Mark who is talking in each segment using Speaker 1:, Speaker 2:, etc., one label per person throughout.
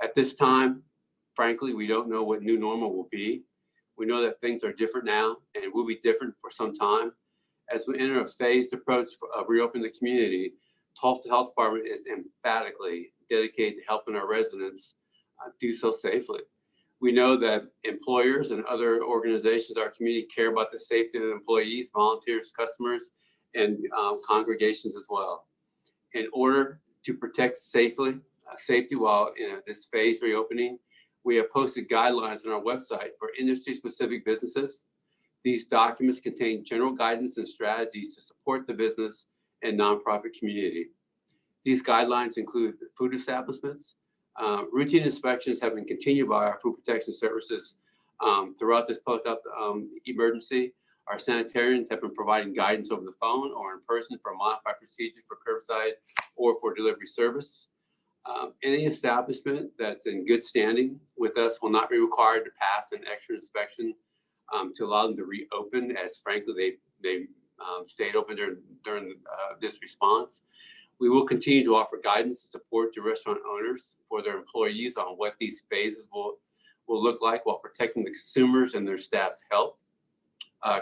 Speaker 1: At this time, frankly, we don't know what new normal will be. We know that things are different now and will be different for some time. As we enter a phased approach of reopening the community, Tulsa Health Department is emphatically dedicated to helping our residents do so safely. We know that employers and other organizations in our community care about the safety of the employees, volunteers, customers, and congregations as well. In order to protect safety while in this phased reopening, we have posted guidelines on our website for industry-specific businesses. These documents contain general guidance and strategies to support the business and nonprofit community. These guidelines include food establishments. Routine inspections have been continued by our food protection services throughout this public emergency. Our sanitarians have been providing guidance over the phone or in person for modified procedures for curbside or for delivery service. Any establishment that's in good standing with us will not be required to pass an extra inspection to allow them to reopen, as frankly they stayed open during this response. We will continue to offer guidance and support to restaurant owners for their employees on what these phases will look like while protecting the consumers and their staff's health.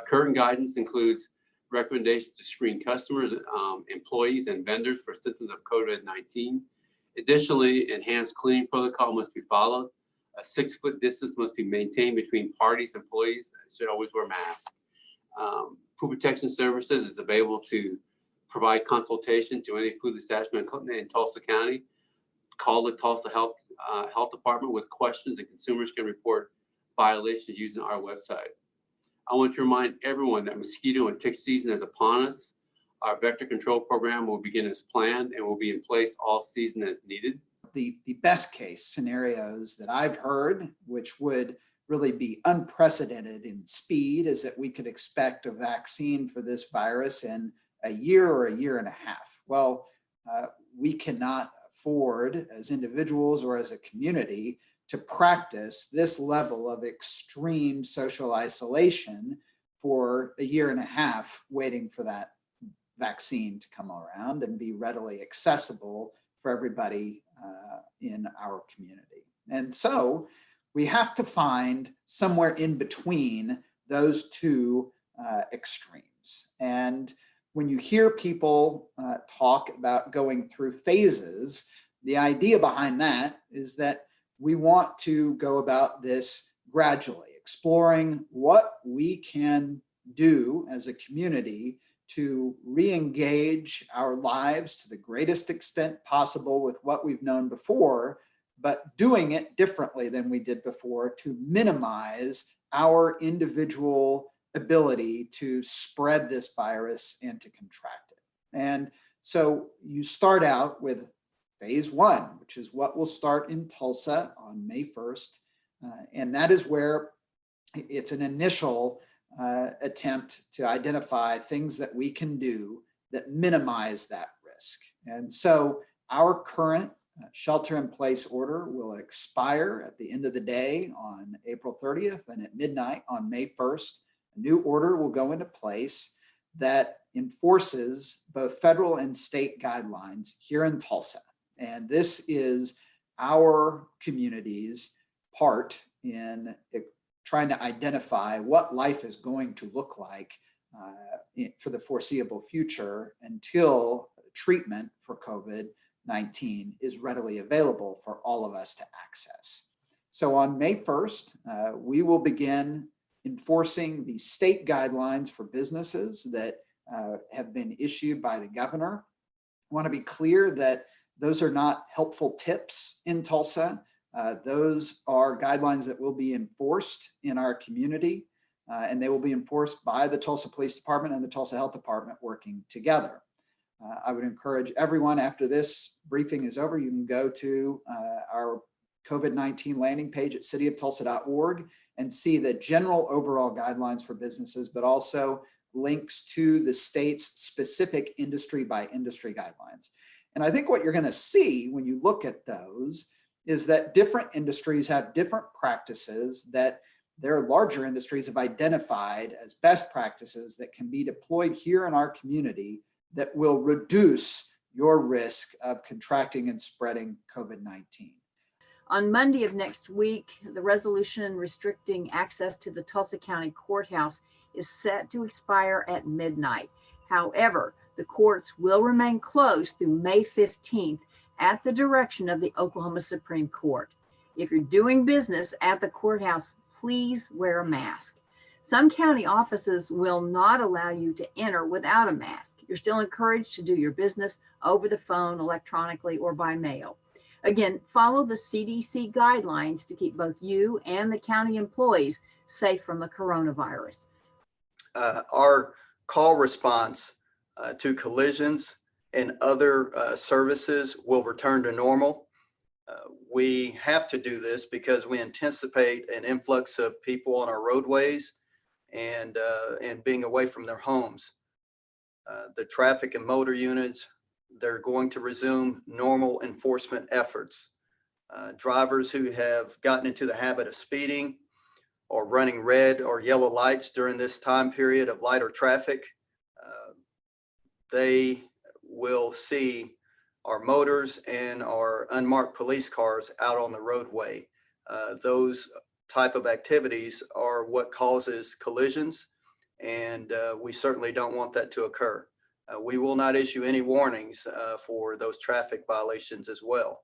Speaker 1: Current guidance includes recommendations to screen customers, employees, and vendors for symptoms of COVID-19. Additionally, enhanced cleaning protocol must be followed. A 6-foot distance must be maintained between parties. Employees should always wear masks. Food protection services is available to provide consultation to any food establishment in Tulsa County. Call the Tulsa Health Department with questions, and consumers can report violations using our website. I want to remind everyone that mosquito and tick season is upon us. Our vector control program will begin as planned and will be in place all season as needed.
Speaker 2: The best case scenarios that I've heard, which would really be unprecedented in speed, is that we could expect a vaccine for this virus in a year or a year and a half. Well, we cannot afford as individuals or as a community to practice this level of extreme social isolation for a year and a half, waiting for that vaccine to come around and be readily accessible for everybody in our community. And so we have to find somewhere in between those two extremes. And when you hear people talk about going through phases, the idea behind that is that we want to go about this gradually, exploring what we can do as a community to re-engage our lives to the greatest extent possible with what we've known before, but doing it differently than we did before to minimize our individual ability to spread this virus and to contract it. And so you start out with phase 1, which is what will start in Tulsa on May 1st. And that is where it's an initial attempt to identify things that we can do that minimize that risk. And so our current shelter-in-place order will expire at the end of the day on April 30th, and at midnight on May 1st, a new order will go into place that enforces both federal and state guidelines here in Tulsa. And this is our community's part in trying to identify what life is going to look like for the foreseeable future until treatment for COVID-19 is readily available for all of us to access. So on May 1st, we will begin enforcing the state guidelines for businesses that have been issued by the governor. I want to be clear that those are not helpful tips in Tulsa. Those are guidelines that will be enforced in our community, and they will be enforced by the Tulsa Police Department and the Tulsa Health Department working together. I would encourage everyone, after this briefing is over, you can go to our COVID-19 landing page at cityoftulsa.org and see the general overall guidelines for businesses, but also links to the state's specific industry by industry guidelines. And I think what you're going to see when you look at those is that different industries have different practices that their larger industries have identified as best practices that can be deployed here in our community that will reduce your risk of contracting and spreading COVID-19.
Speaker 3: On Monday of next week, the resolution restricting access to the Tulsa County Courthouse is set to expire at midnight. However, the courts will remain closed through May 15th at the direction of the Oklahoma Supreme Court. If you're doing business at the courthouse, please wear a mask. Some county offices will not allow you to enter without a mask. You're still encouraged to do your business over the phone, electronically, or by mail. Again, follow the CDC guidelines to keep both you and the county employees safe from the coronavirus.
Speaker 4: Our call response to collisions and other services will return to normal. We have to do this because we anticipate an influx of people on our roadways and being away from their homes. The traffic and motor units, they're going to resume normal enforcement efforts. Drivers who have gotten into the habit of speeding or running red or yellow lights during this time period of lighter traffic, they will see our motors and our unmarked police cars out on the roadway. Those type of activities are what causes collisions, and we certainly don't want that to occur. We will not issue any warnings for those traffic violations as well.